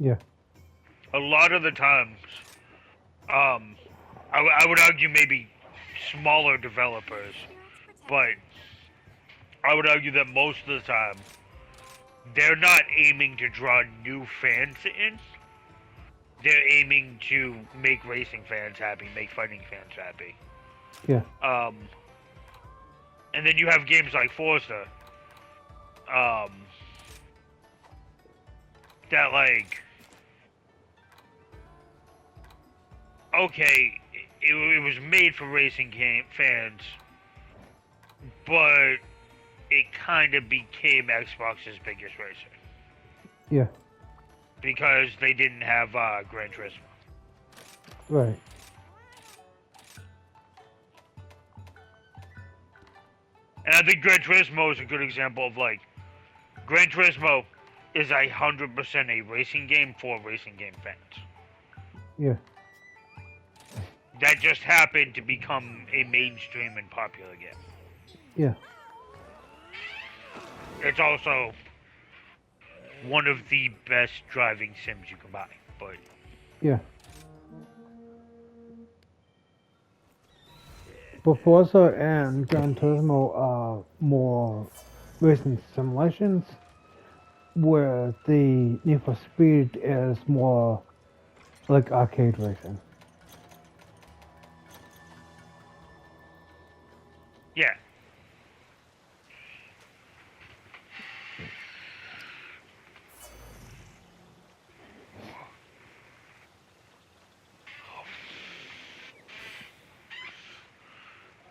Yeah. A lot of the times, I would argue maybe smaller developers, but I would argue that most of the time, they're not aiming to draw new fans in. They're aiming to make racing fans happy, make fighting fans happy. Yeah. And then you have games like Forza, that like, okay, it was made for racing fans, but it kind of became Xbox's biggest racer. Yeah. Because they didn't have Gran Turismo. Right. And I think Gran Turismo is a good example of like, Gran Turismo is 100% a racing game for racing game fans. Yeah. That just happened to become a mainstream and popular game. Yeah. It's also one of the best driving sims you can buy, but Yeah. But Forza and Gran Turismo are more racing simulations, where the Need for Speed is more like arcade racing. yeah.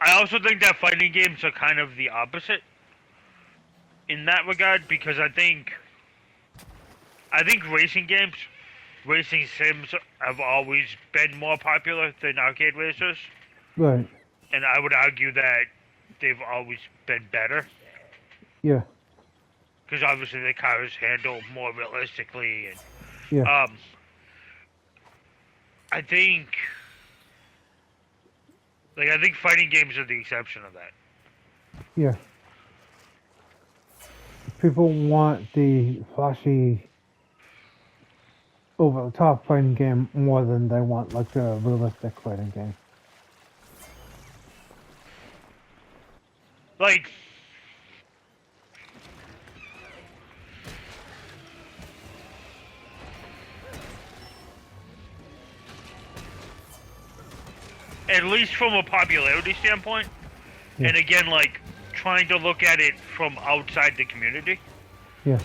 I also think that fighting games are kind of the opposite in that regard, because I think racing games, racing sims have always been more popular than arcade racers. Right. And I would argue that they've always been better. Yeah. Because obviously the cars handle more realistically, and Yeah. I think fighting games are the exception of that. Yeah. People want the flashy, over-the-top fighting game more than they want like the realistic fighting game. Like, at least from a popularity standpoint, Yeah. and again, like, trying to look at it from outside the community. Yeah.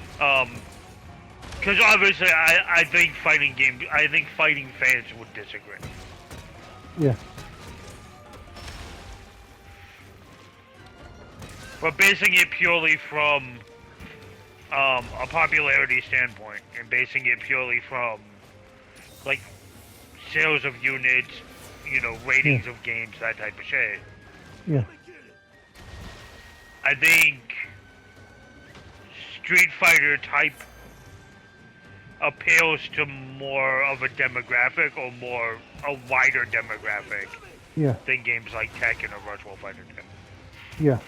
Because obviously, I think fighting fans would disagree. Yeah. But basing it purely from a popularity standpoint, and basing it purely from like sales of units, ratings of games, that type of shit. Yeah. I think Street Fighter type appeals to more of a demographic, or a wider demographic, Yeah. than games like Tekken or Virtual Fighter 2. Yeah.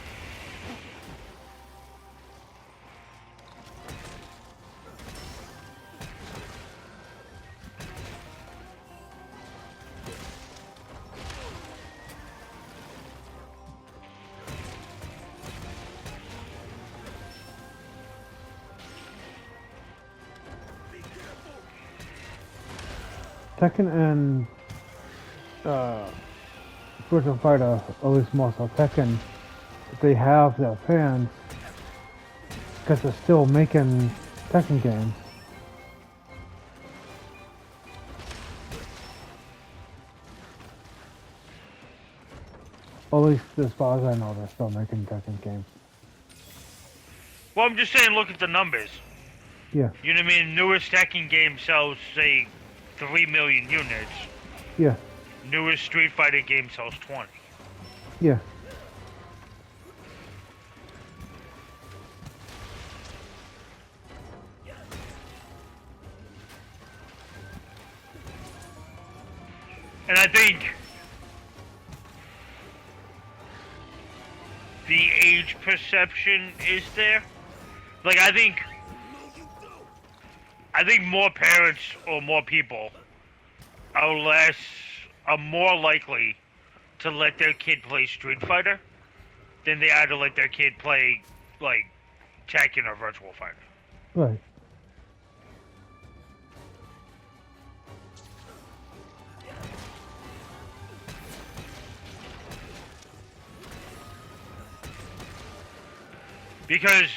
Tekken and Virtual Fighter, at least more so Tekken, they have their fans because they're still making Tekken games. At least as far as I know, they're still making Tekken games. Well, I'm just saying, look at the numbers. Yeah. You know what I mean? Newest Tekken game sells, say, 3 million units. Yeah. Newest Street Fighter game sells 20. Yeah. And I think the age perception is there. Like, I think I think more parents or more people are more likely to let their kid play Street Fighter than they are to let their kid play like Tekken or Virtual Fighter. Right. Because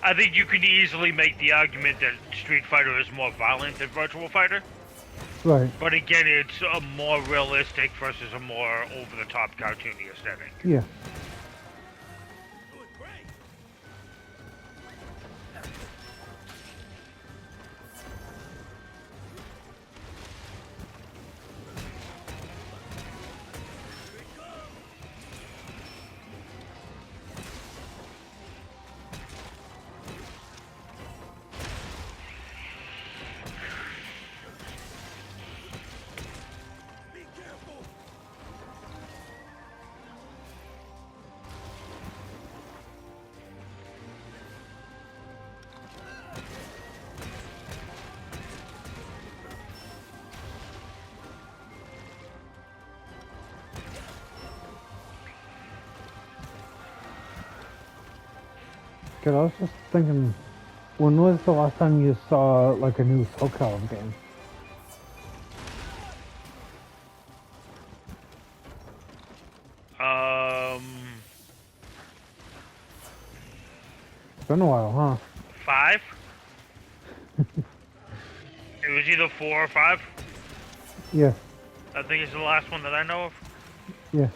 I think you can easily make the argument that Street Fighter is more violent than Virtual Fighter. Right. But again, it's a more realistic versus a more over-the-top cartoony aesthetic. Yeah. Cause I was just thinking, when was the last time you saw like a new Soul Calibur game? It's been a while, huh? 5? It was either 4 or 5. Yeah. I think it's the last one that I know of. Yeah.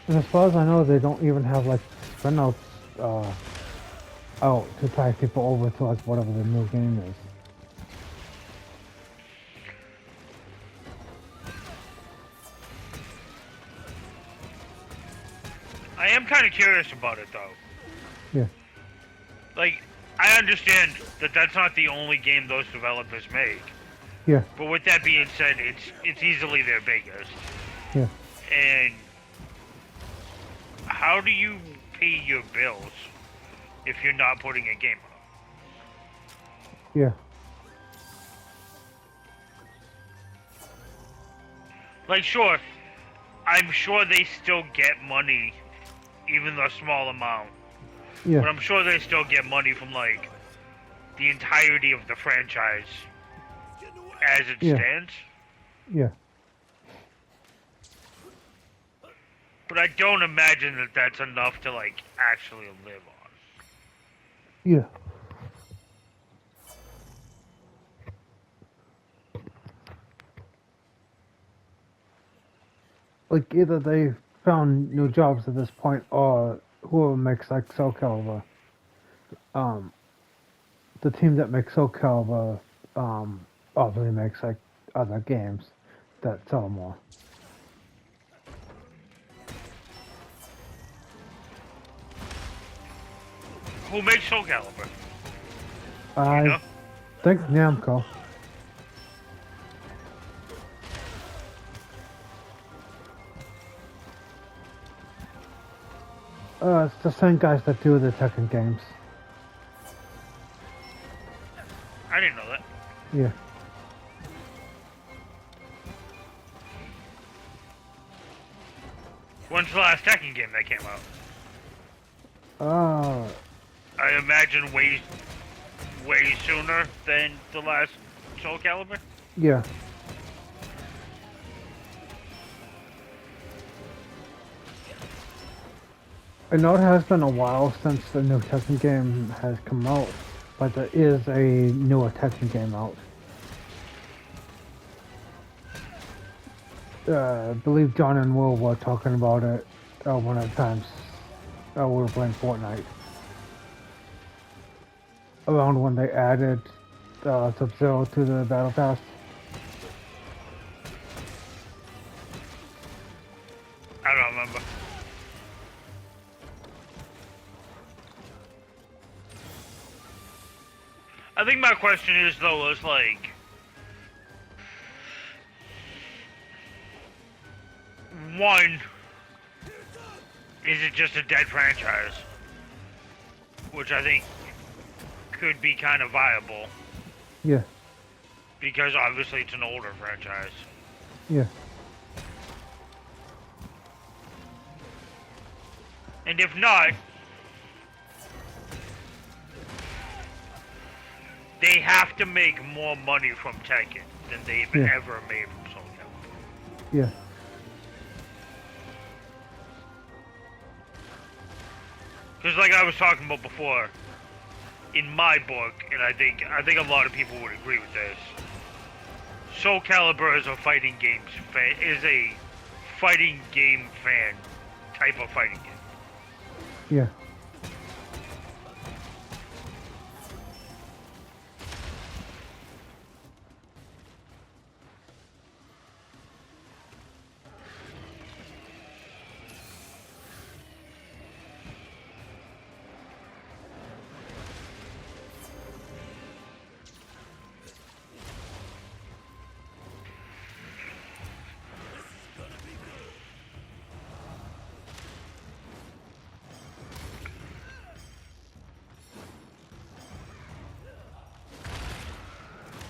And as far as I know, they don't even have like spin-outs out to tie people over to like whatever the new game is. I am kind of curious about it though. Yeah. Like, I understand that that's not the only game those developers make. Yeah. But with that being said, it's easily their biggest. Yeah. And how do you pay your bills if you're not putting a game out? Yeah. Like, sure, I'm sure they still get money, even though a small amount. Yeah. But I'm sure they still get money from, like, the entirety of the franchise as it Yeah. stands. Yeah. But I don't imagine that that's enough to, like, actually live on. Yeah. Like either they found new jobs at this point, or whoever makes like Soul Calibur, the team that makes Soul Calibur, obviously makes like other games that sell more. Who makes Soul Calibur? I You know? think Namco. It's the same guys that do the Tekken games. I didn't know that. Yeah. When's the last Tekken game that came out? I imagine way sooner than the last Soul Calibur. Yeah. I know it has been a while since the new Tekken game has come out, but there is a newer Tekken game out. I believe John and Will were talking about it one of the times we were playing Fortnite. Around when they added Sub-Zero to the Battle Pass. I don't remember. I think my question is though, is like, one, is it just a dead franchise? Which I think could be kind of viable. Yeah. Because obviously it's an older franchise. Yeah. And if not, they have to make more money from Tekken than they've ever made from Soul Calibur. Yeah. Because like I was talking about before, in my book, and I think a lot of people would agree with this, Soul Calibur is a fighting game fan, type of fighting game. Yeah.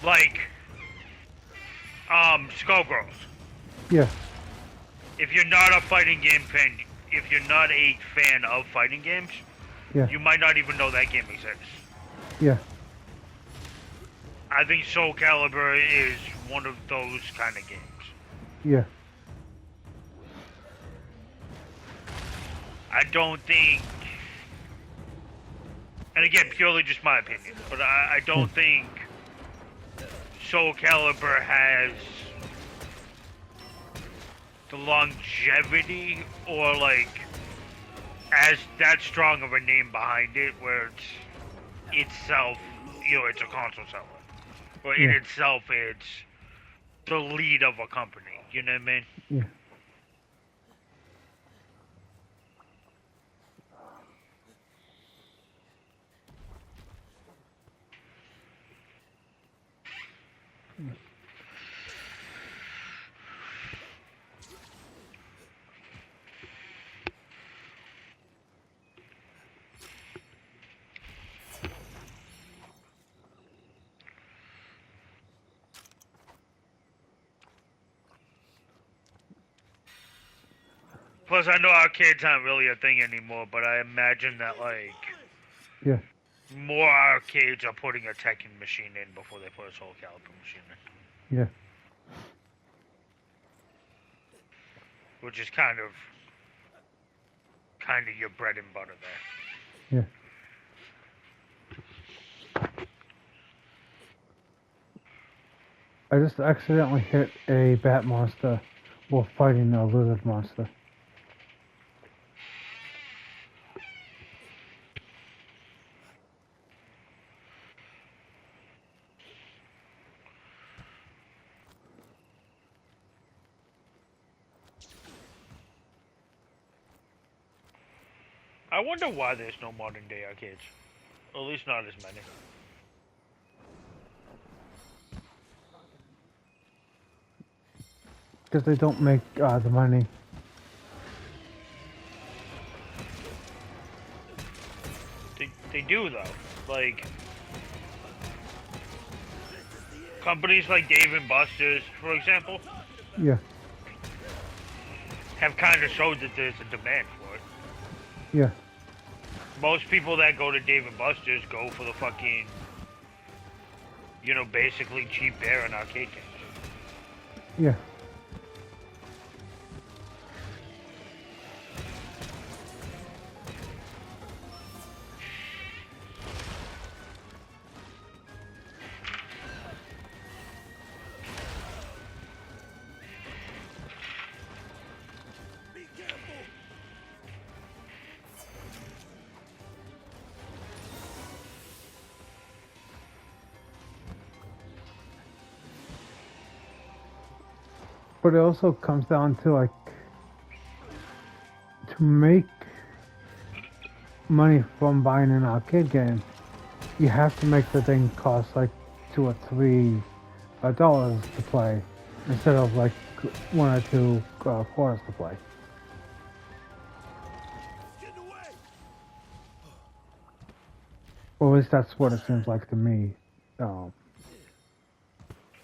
Like, Skullgirls. Yeah. If you're not a fighting game fan, if you're not a fan of fighting games, Yeah. you might not even know that game exists. Yeah. I think Soul Calibur is one of those kind of games. Yeah. I don't think, and again, purely just my opinion, but I don't think Soul Calibur has the longevity or like as that strong of a name behind it where it's itself, it's a console seller. Or in itself it's the lead of a company, you know what I mean? Yeah. Plus, I know arcades aren't really a thing anymore, but I imagine that, like, Yeah. more arcades are putting a Tekken machine in before they put a Soul Calibur machine in. Yeah. Which is kind of your bread and butter there. Yeah. I just accidentally hit a bat monster while fighting a lizard monster. I wonder why there's no modern day arcades. Or at least not as many. Because they don't make the money. They do though. Like companies like Dave and Buster's, for example, Yeah. have kind of showed that there's a demand for it. Yeah. Most people that go to Dave and Buster's go for the fucking, basically cheap beer and arcade games. Yeah. But it also comes down to like to make money from buying an arcade game, you have to make the thing cost like $2 or $3 to play, instead of like 1 or 2 quarters to play. Or at least that's what it seems like to me. Well,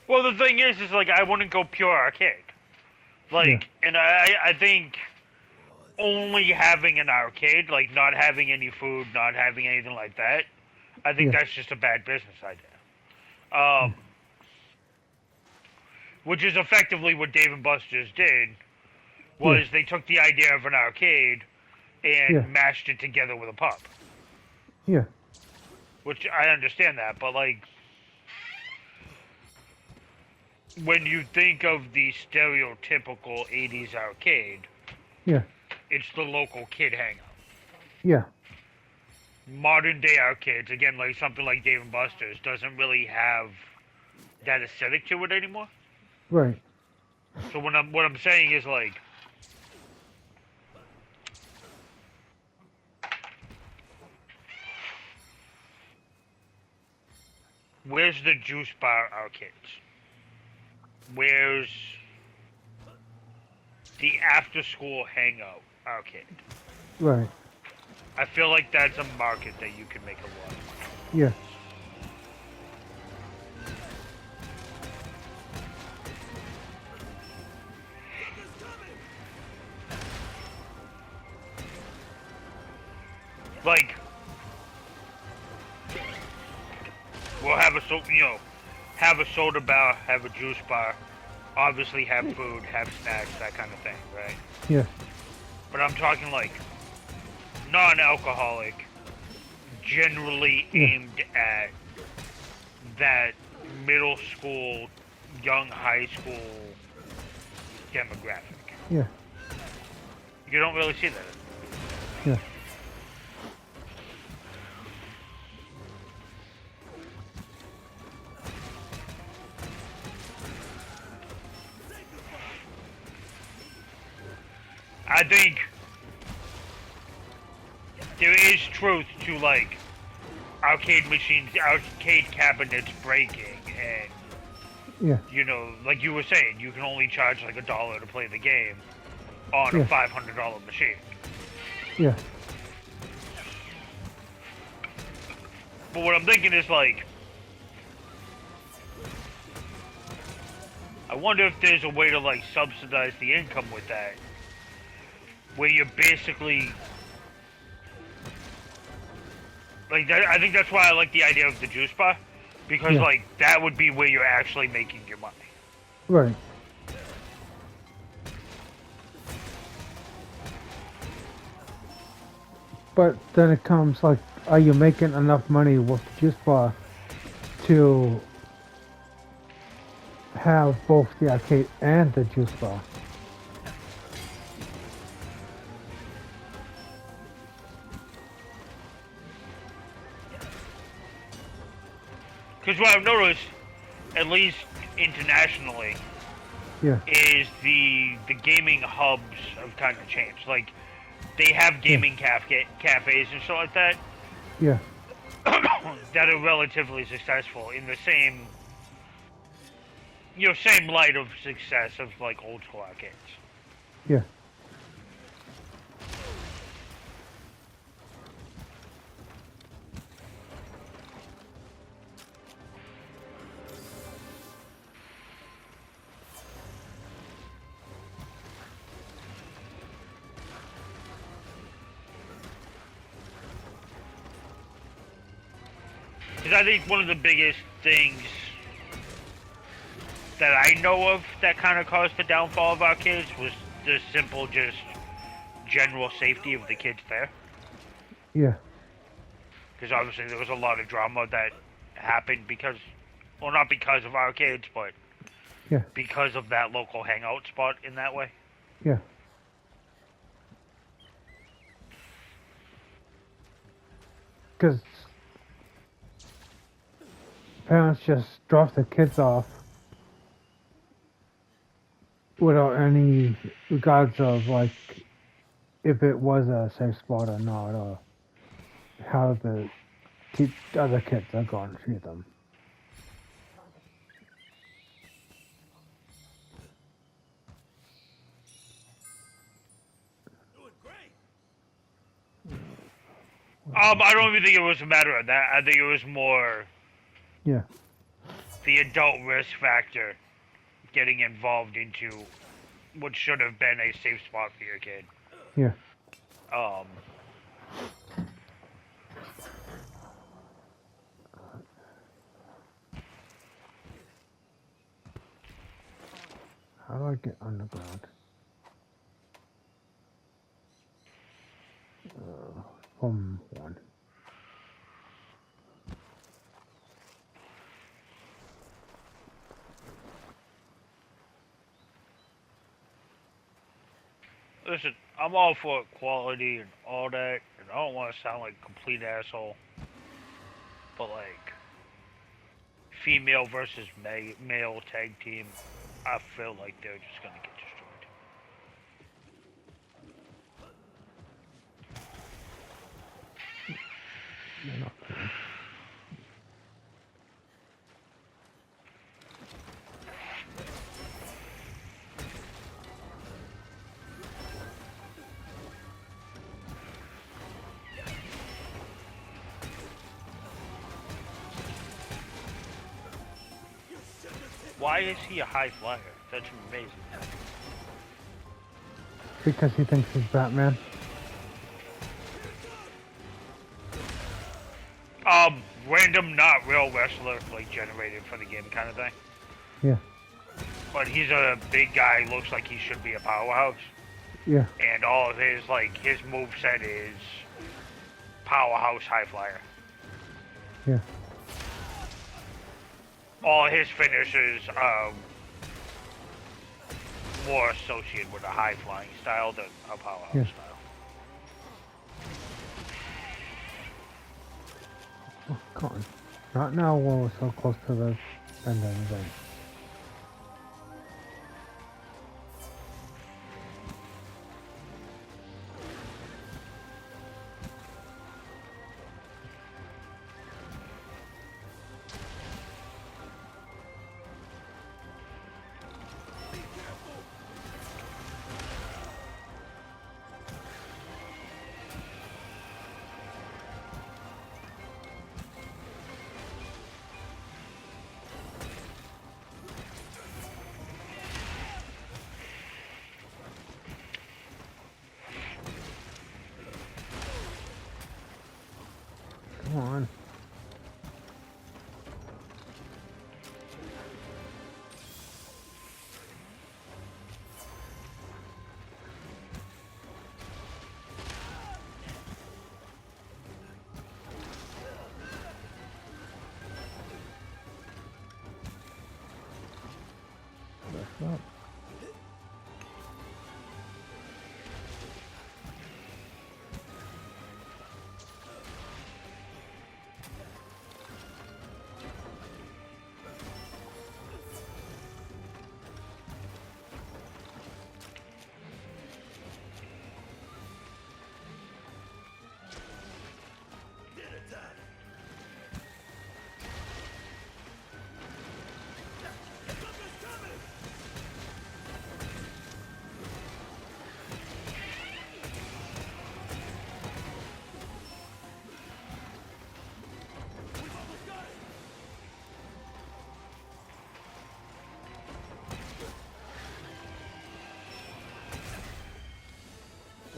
the thing is like I wouldn't go pure arcade. Like, Yeah. and I think only having an arcade, like not having any food, not having anything like that, I think Yeah. that's just a bad business idea. Which is effectively what Dave and Buster's did, was they took the idea of an arcade and mashed it together with a pub. Yeah. Which I understand that, but like, when you think of the stereotypical 80s arcade, Yeah. it's the local kid hangout. Yeah. Modern day arcades, again, like something like Dave and Buster's, doesn't really have that aesthetic to it anymore. Right. So what I'm saying is like, where's the juice bar arcades? Where's the after school hangout arcade? Right. I feel like that's a market that you can make a lot of money. Yeah. Like, we'll have have a soda bar, have a juice bar, obviously have food, have snacks, that kind of thing, right? Yeah. But I'm talking like non-alcoholic, generally aimed at that middle school, young high school demographic. Yeah. You don't really see that. Yeah. I think there is truth to like arcade machines, arcade cabinets breaking, and Yeah. like you were saying, you can only charge like $1 to play the game on a $500 machine. Yeah. But what I'm thinking is like, I wonder if there's a way to like subsidize the income with that, where you're basically like that. I think that's why I like the idea of the juice bar, because like that would be where you're actually making your money. Right. But then it comes like, are you making enough money with the juice bar to have both the arcade and the juice bar? Because what I've noticed, at least internationally, is the gaming hubs have kind of changed. Like, they have gaming cafes and stuff like that. Yeah. That are relatively successful in the same, same light of success of like old school arcades. Yeah. Because I think one of the biggest things that I know of that kind of caused the downfall of arcades was the simple, just general safety of the kids there. Yeah. Because obviously there was a lot of drama that happened because, well, not because of arcades, but because of that local hangout spot in that way. Yeah. Because parents just drop their kids off without any regards of like if it was a safe spot or not, or how the other kids are going to treat them. I don't even think it was a matter of that. I think it was more Yeah. the adult risk factor getting involved into what should have been a safe spot for your kid. Yeah. How do I get underground? From one. Listen, I'm all for equality and all that, and I don't want to sound like a complete asshole, but like, female versus male tag team, I feel like they're just gonna get destroyed. They're not kidding. Why is he a high flyer? That's amazing. Because he thinks he's Batman. Random, not real wrestler, like generated for the game kind of thing. Yeah. But he's a big guy, looks like he should be a powerhouse. Yeah. And all of his, like, his moveset is powerhouse high flyer. Yeah. All his finishers are more associated with a high flying style than a powerhouse Yeah. style. Oh, come on. Not now when we're so close to the end of the game. Come on. That's up.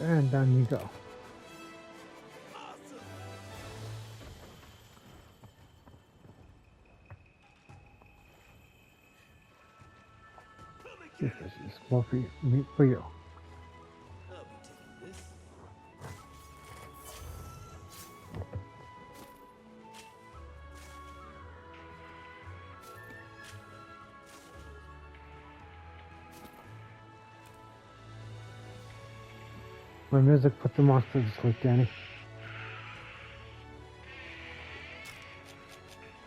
And down you go. This is more for you, meat for you. My music put the monster to sleep, Danny.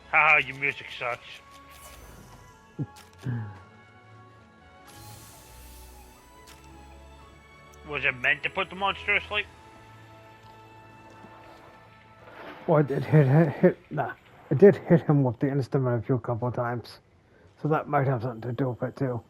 Haha, your music sucks. Was it meant to put the monster asleep? Well, it did hit him with the instrument a couple of times. So that might have something to do with it too.